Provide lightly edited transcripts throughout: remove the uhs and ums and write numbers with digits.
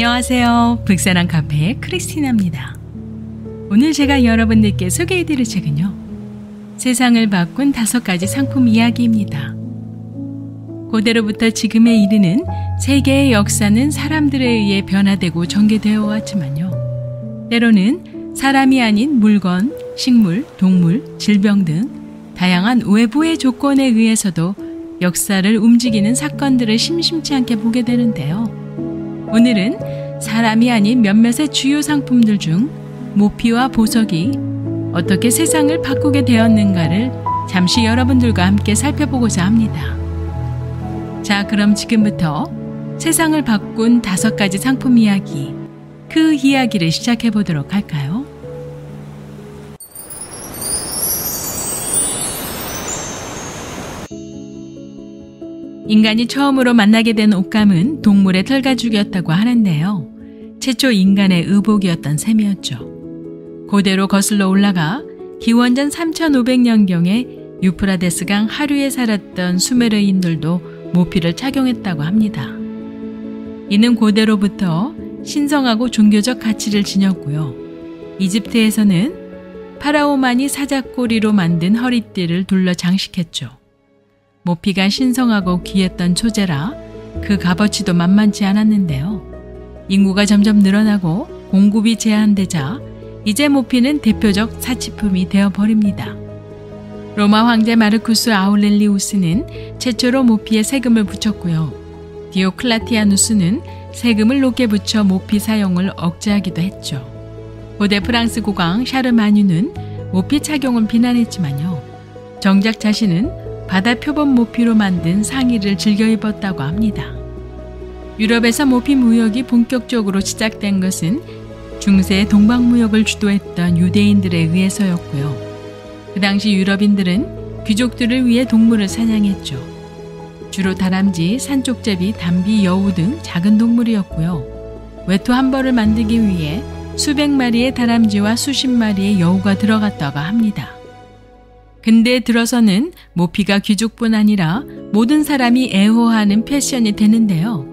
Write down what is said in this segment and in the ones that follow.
안녕하세요. 북사랑 카페의 크리스티나입니다. 오늘 제가 여러분들께 소개해드릴 책은요, 세상을 바꾼 5가지 상품 이야기입니다. 고대로부터 지금에 이르는 세계의 역사는 사람들에 의해 변화되고 전개되어 왔지만요, 때로는 사람이 아닌 물건, 식물, 동물, 질병 등 다양한 외부의 조건에 의해서도 역사를 움직이는 사건들을 심심치 않게 보게 되는데요. 오늘은 사람이 아닌 몇몇의 주요 상품들 중 모피와 보석이 어떻게 세상을 바꾸게 되었는가를 잠시 여러분들과 함께 살펴보고자 합니다. 자, 그럼 지금부터 세상을 바꾼 5가지 상품 이야기, 그 이야기를 시작해 보도록 할까요? 인간이 처음으로 만나게 된 옷감은 동물의 털가죽이었다고 하는데요. 최초 인간의 의복이었던 셈이었죠. 고대로 거슬러 올라가 기원전 3500년경에 유프라데스강 하류에 살았던 수메르인들도 모피를 착용했다고 합니다. 이는 고대로부터 신성하고 종교적 가치를 지녔고요. 이집트에서는 파라오만이 사자꼬리로 만든 허리띠를 둘러 장식했죠. 모피가 신성하고 귀했던 초제라 그 값어치도 만만치 않았는데요. 인구가 점점 늘어나고 공급이 제한되자 이제 모피는 대표적 사치품이 되어버립니다. 로마 황제 마르쿠스 아우렐리우스는 최초로 모피에 세금을 붙였고요. 디오클라티아누스는 세금을 높게 붙여 모피 사용을 억제하기도 했죠. 고대 프랑스 국왕 샤르마뉴는 모피 착용을 비난했지만요, 정작 자신은 바다 표범 모피로 만든 상의를 즐겨 입었다고 합니다. 유럽에서 모피 무역이 본격적으로 시작된 것은 중세 동방 무역을 주도했던 유대인들에 의해서였고요. 그 당시 유럽인들은 귀족들을 위해 동물을 사냥했죠. 주로 다람쥐, 산쪽제비, 담비, 여우 등 작은 동물이었고요. 외투 한 벌을 만들기 위해 수백 마리의 다람쥐와 수십 마리의 여우가 들어갔다고 합니다. 근대에 들어서는 모피가 귀족뿐 아니라 모든 사람이 애호하는 패션이 되는데요.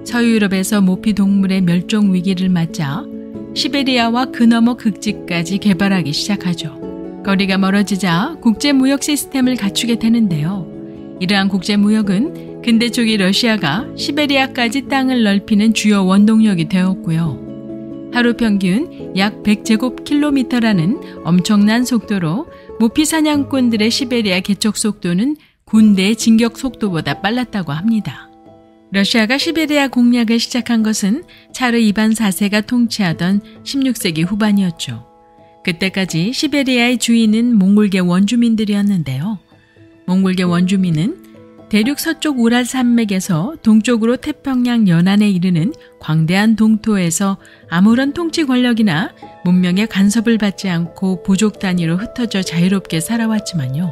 서유럽에서 모피 동물의 멸종 위기를 맞자 시베리아와 그 너머 극지까지 개발하기 시작하죠. 거리가 멀어지자 국제무역 시스템을 갖추게 되는데요. 이러한 국제무역은 근대 초기 러시아가 시베리아까지 땅을 넓히는 주요 원동력이 되었고요. 하루 평균 약 100제곱킬로미터라는 엄청난 속도로 모피 사냥꾼들의 시베리아 개척 속도는 군대의 진격 속도보다 빨랐다고 합니다. 러시아가 시베리아 공략을 시작한 것은 차르 이반 4세가 통치하던 16세기 후반이었죠. 그때까지 시베리아의 주인은 몽골계 원주민들이었는데요. 몽골계 원주민은 대륙 서쪽 우랄 산맥에서 동쪽으로 태평양 연안에 이르는 광대한 동토에서 아무런 통치 권력이나 문명의 간섭을 받지 않고 부족 단위로 흩어져 자유롭게 살아왔지만요,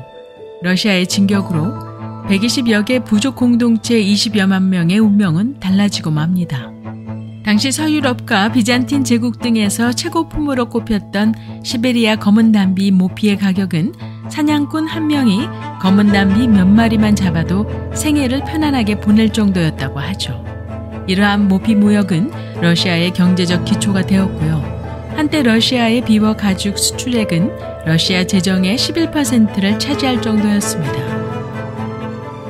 러시아의 진격으로 120여 개 부족 공동체 20여만 명의 운명은 달라지고 맙니다. 당시 서유럽과 비잔틴 제국 등에서 최고품으로 꼽혔던 시베리아 검은 담비 모피의 가격은 사냥꾼 한 명이 검은 담비 몇 마리만 잡아도 생애를 편안하게 보낼 정도였다고 하죠. 이러한 모피 무역은 러시아의 경제적 기초가 되었고요. 한때 러시아의 비워 가죽 수출액은 러시아 재정의 11%를 차지할 정도였습니다.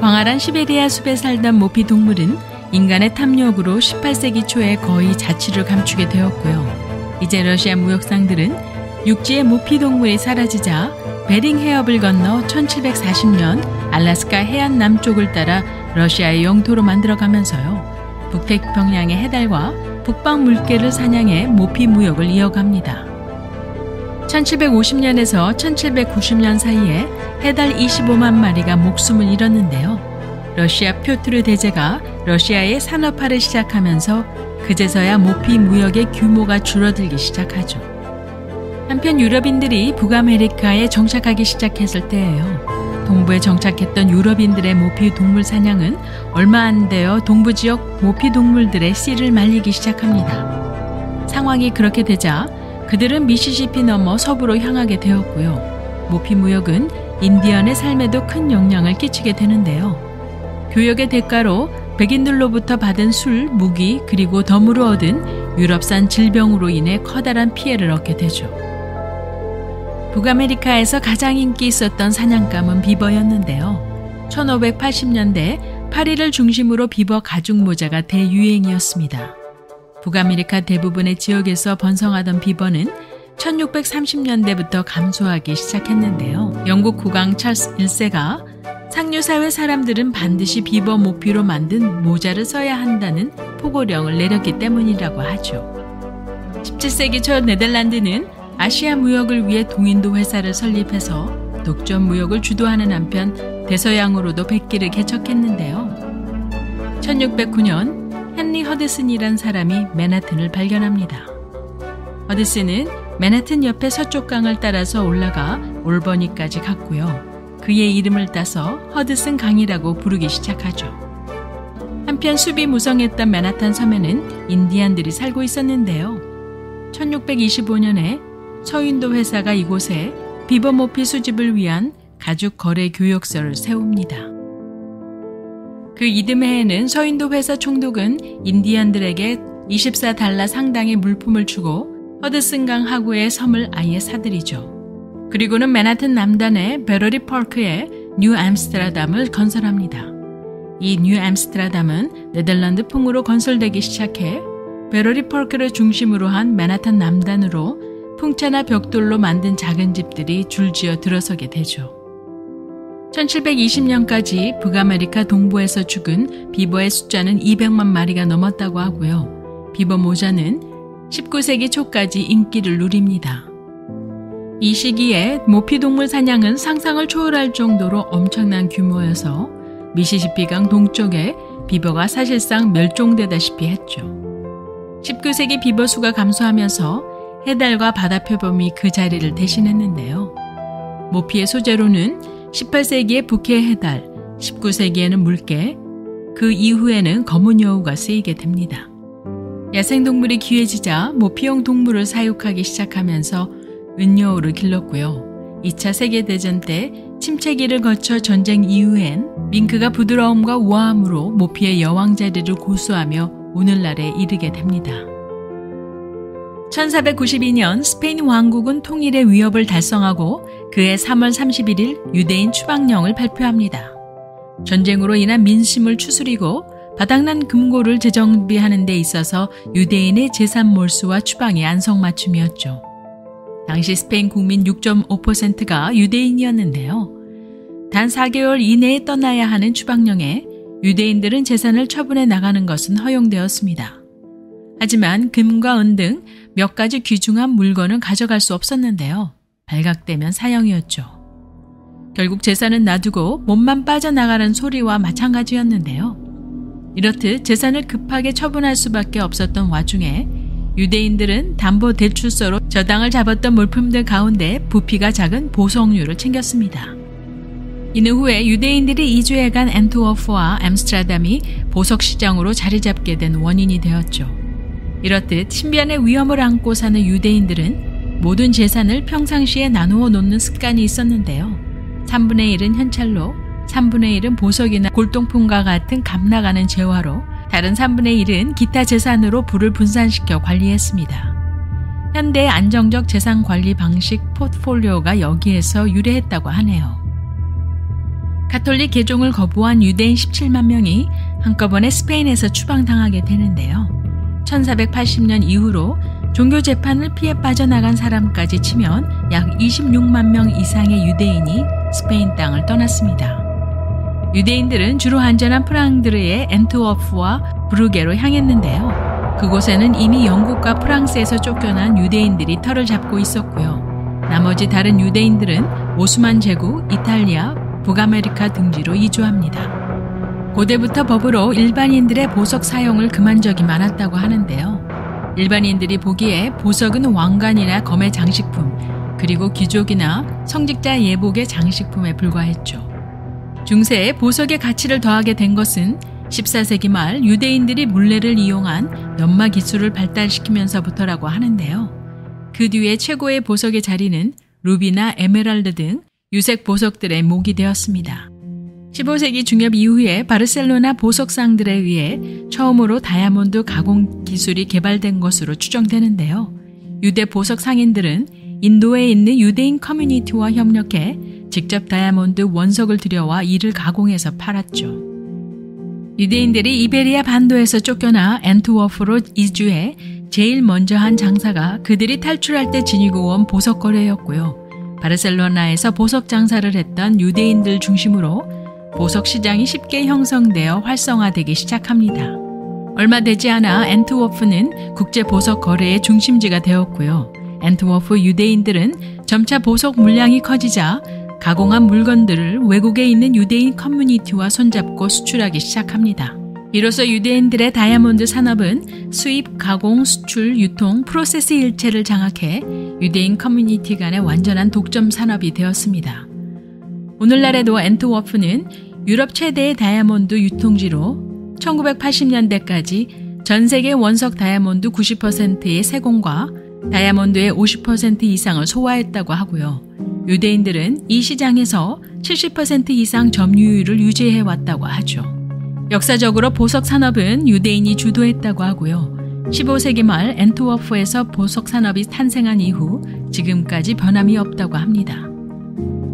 광활한 시베리아 숲에 살던 모피 동물은 인간의 탐욕으로 18세기 초에 거의 자취를 감추게 되었고요. 이제 러시아 무역상들은 육지의 모피 동물이 사라지자 베링 해협을 건너 1740년 알래스카 해안 남쪽을 따라 러시아의 영토로 만들어가면서요, 북태평양의 해달과 북방 물개를 사냥해 모피 무역을 이어갑니다. 1750년에서 1790년 사이에 해달 25만 마리가 목숨을 잃었는데요. 러시아 표트르 대제가 러시아의 산업화를 시작하면서 그제서야 모피 무역의 규모가 줄어들기 시작하죠. 한편 유럽인들이 북아메리카에 정착하기 시작했을 때예요. 동부에 정착했던 유럽인들의 모피 동물 사냥은 얼마 안 되어 동부 지역 모피 동물들의 씨를 말리기 시작합니다. 상황이 그렇게 되자 그들은 미시시피 넘어 서부로 향하게 되었고요. 모피 무역은 인디언의 삶에도 큰 영향을 끼치게 되는데요. 교역의 대가로 백인들로부터 받은 술, 무기, 그리고 덤으로 얻은 유럽산 질병으로 인해 커다란 피해를 얻게 되죠. 북아메리카에서 가장 인기 있었던 사냥감은 비버였는데요. 1580년대 파리를 중심으로 비버 가죽 모자가 대유행이었습니다. 북아메리카 대부분의 지역에서 번성하던 비버는 1630년대부터 감소하기 시작했는데요. 영국 국왕 찰스 1세가 상류사회 사람들은 반드시 비버 모피로 만든 모자를 써야 한다는 포고령을 내렸기 때문이라고 하죠. 17세기 초 네덜란드는 아시아 무역을 위해 동인도 회사를 설립해서 독점 무역을 주도하는 한편 대서양으로도 백기를 개척했는데요. 1609년 헨리 허드슨이란 사람이 맨하튼을 발견합니다. 허드슨은 맨하튼 옆에 서쪽 강을 따라서 올라가 올버니까지 갔고요. 그의 이름을 따서 허드슨 강이라고 부르기 시작하죠. 한편 숲이 무성했던 맨하탄 섬에는 인디안들이 살고 있었는데요. 1625년에 서인도 회사가 이곳에 비버 모피 수집을 위한 가죽 거래 교역소를 세웁니다. 그 이듬해에는 서인도 회사 총독은 인디안들에게 24달러 상당의 물품을 주고 허드슨강 하구의 섬을 아예 사들이죠. 그리고는 맨하튼 남단의 베러리 파크에 뉴 암스테르담을 건설합니다. 이 뉴 암스테르담은 네덜란드풍으로 건설되기 시작해 베러리 파크를 중심으로 한 맨하탄 남단으로 풍차나 벽돌로 만든 작은 집들이 줄지어 들어서게 되죠. 1720년까지 북아메리카 동부에서 죽은 비버의 숫자는 200만 마리가 넘었다고 하고요. 비버 모자는 19세기 초까지 인기를 누립니다. 이 시기에 모피동물 사냥은 상상을 초월할 정도로 엄청난 규모여서 미시시피강 동쪽에 비버가 사실상 멸종되다시피 했죠. 19세기 비버 수가 감소하면서 해달과 바다표범이 그 자리를 대신했는데요. 모피의 소재로는 18세기에 북해 해달, 19세기에는 물개, 그 이후에는 검은 여우가 쓰이게 됩니다. 야생동물이 귀해지자 모피용 동물을 사육하기 시작하면서 은여우를 길렀고요. 2차 세계대전 때 침체기를 거쳐 전쟁 이후엔 밍크가 부드러움과 우아함으로 모피의 여왕 자리를 고수하며 오늘날에 이르게 됩니다. 1492년 스페인 왕국은 통일의 위협을 달성하고 그해 3월 31일 유대인 추방령을 발표합니다. 전쟁으로 인한 민심을 추스리고 바닥난 금고를 재정비하는 데 있어서 유대인의 재산 몰수와 추방이 안성맞춤이었죠. 당시 스페인 국민 6.5%가 유대인이었는데요. 단 4개월 이내에 떠나야 하는 추방령에 유대인들은 재산을 처분해 나가는 것은 허용되었습니다. 하지만 금과 은 등 몇 가지 귀중한 물건은 가져갈 수 없었는데요. 발각되면 사형이었죠. 결국 재산은 놔두고 몸만 빠져나가는 소리와 마찬가지였는데요. 이렇듯 재산을 급하게 처분할 수밖에 없었던 와중에 유대인들은 담보대출서로 저당을 잡았던 물품들 가운데 부피가 작은 보석류를 챙겼습니다. 이는 후에 유대인들이 이주해간 앤트워프와 암스테르담이 보석시장으로 자리 잡게 된 원인이 되었죠. 이렇듯 신변의 위험을 안고 사는 유대인들은 모든 재산을 평상시에 나누어 놓는 습관이 있었는데요. 3분의 1은 현찰로, 3분의 1은 보석이나 골동품과 같은 값나가는 재화로, 다른 3분의 1은 기타 재산으로 부를 분산시켜 관리했습니다. 현대의 안정적 재산 관리 방식 포트폴리오가 여기에서 유래했다고 하네요. 가톨릭 개종을 거부한 유대인 17만 명이 한꺼번에 스페인에서 추방당하게 되는데요. 1480년 이후로 종교 재판을 피해 빠져나간 사람까지 치면 약 26만 명 이상의 유대인이 스페인 땅을 떠났습니다. 유대인들은 주로 안전한 프랑드르의 앤트워프와 브르게로 향했는데요. 그곳에는 이미 영국과 프랑스에서 쫓겨난 유대인들이 터를 잡고 있었고요. 나머지 다른 유대인들은 오스만 제국, 이탈리아, 북아메리카 등지로 이주합니다. 고대부터 법으로 일반인들의 보석 사용을 금한 적이 많았다고 하는데요. 일반인들이 보기에 보석은 왕관이나 검의 장식품, 그리고 귀족이나 성직자 예복의 장식품에 불과했죠. 중세에 보석의 가치를 더하게 된 것은 14세기 말 유대인들이 물레를 이용한 연마 기술을 발달시키면서부터라고 하는데요. 그 뒤에 최고의 보석의 자리는 루비나 에메랄드 등 유색 보석들의 목이 되었습니다. 15세기 중엽 이후에 바르셀로나 보석상들에 의해 처음으로 다이아몬드 가공 기술이 개발된 것으로 추정되는데요. 유대 보석 상인들은 인도에 있는 유대인 커뮤니티와 협력해 직접 다이아몬드 원석을 들여와 이를 가공해서 팔았죠. 유대인들이 이베리아 반도에서 쫓겨나 앤트워프로 이주해 제일 먼저 한 장사가 그들이 탈출할 때 지니고 온 보석거래였고요. 바르셀로나에서 보석 장사를 했던 유대인들 중심으로 보석 시장이 쉽게 형성되어 활성화되기 시작합니다. 얼마 되지 않아 앤트워프는 국제 보석 거래의 중심지가 되었고요. 앤트워프 유대인들은 점차 보석 물량이 커지자 가공한 물건들을 외국에 있는 유대인 커뮤니티와 손잡고 수출하기 시작합니다. 이로써 유대인들의 다이아몬드 산업은 수입, 가공, 수출, 유통, 프로세스 일체를 장악해 유대인 커뮤니티 간의 완전한 독점 산업이 되었습니다. 오늘날에도 앤트워프는 유럽 최대의 다이아몬드 유통지로 1980년대까지 전 세계 원석 다이아몬드 90%의 세공과 다이아몬드의 50% 이상을 소화했다고 하고요. 유대인들은 이 시장에서 70% 이상 점유율을 유지해왔다고 하죠. 역사적으로 보석 산업은 유대인이 주도했다고 하고요. 15세기 말 앤트워프에서 보석 산업이 탄생한 이후 지금까지 변함이 없다고 합니다.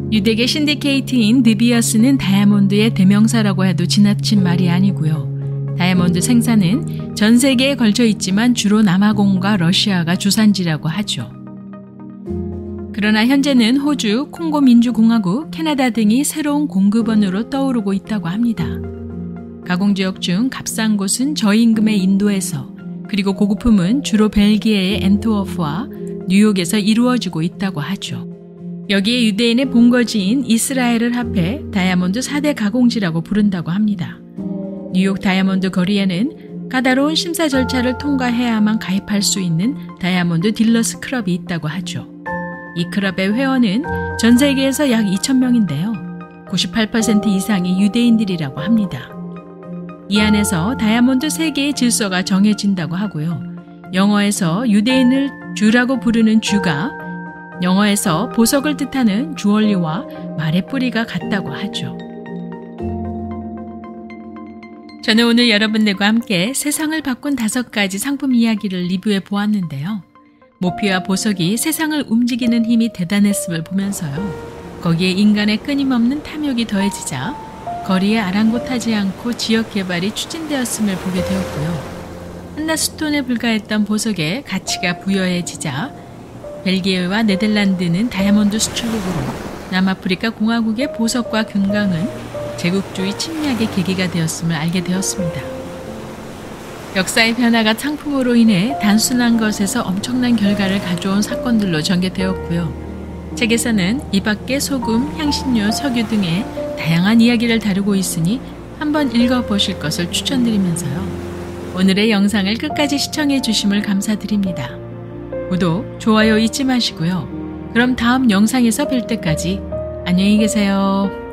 유대계 신디케이트인 드비어스는 다이아몬드의 대명사라고 해도 지나친 말이 아니고요. 다이아몬드 생산은 전 세계에 걸쳐 있지만 주로 남아공과 러시아가 주산지라고 하죠. 그러나 현재는 호주, 콩고 민주공화국, 캐나다 등이 새로운 공급원으로 떠오르고 있다고 합니다. 가공지역 중 값싼 곳은 저임금의 인도에서, 그리고 고급품은 주로 벨기에의 앤트워프와 뉴욕에서 이루어지고 있다고 하죠. 여기에 유대인의 본거지인 이스라엘을 합해 다이아몬드 4대 가공지라고 부른다고 합니다. 뉴욕 다이아몬드 거리에는 까다로운 심사 절차를 통과해야만 가입할 수 있는 다이아몬드 딜러스 클럽이 있다고 하죠. 이 클럽의 회원은 전 세계에서 약 2,000명인데요. 98% 이상이 유대인들이라고 합니다. 이 안에서 다이아몬드 세계의 질서가 정해진다고 하고요. 영어에서 유대인을 주라고 부르는 주가 영어에서 보석을 뜻하는 주얼리와 말의 뿌리가 같다고 하죠. 저는 오늘 여러분들과 함께 세상을 바꾼 5가지 상품 이야기를 리뷰해 보았는데요. 모피와 보석이 세상을 움직이는 힘이 대단했음을 보면서요. 거기에 인간의 끊임없는 탐욕이 더해지자 거리에 아랑곳하지 않고 지역 개발이 추진되었음을 보게 되었고요. 한나스톤에 불과했던 보석에 가치가 부여해지자 벨기에와 네덜란드는 다이아몬드 수출국으로 남아프리카 공화국의 보석과 금강은 제국주의 침략의 계기가 되었음을 알게 되었습니다. 역사의 변화가 상품으로 인해 단순한 것에서 엄청난 결과를 가져온 사건들로 전개되었고요. 책에서는 이 밖에 소금, 향신료, 석유 등의 다양한 이야기를 다루고 있으니 한번 읽어보실 것을 추천드리면서요. 오늘의 영상을 끝까지 시청해 주심을 감사드립니다. 구독, 좋아요 잊지 마시고요. 그럼 다음 영상에서 뵐 때까지 안녕히 계세요.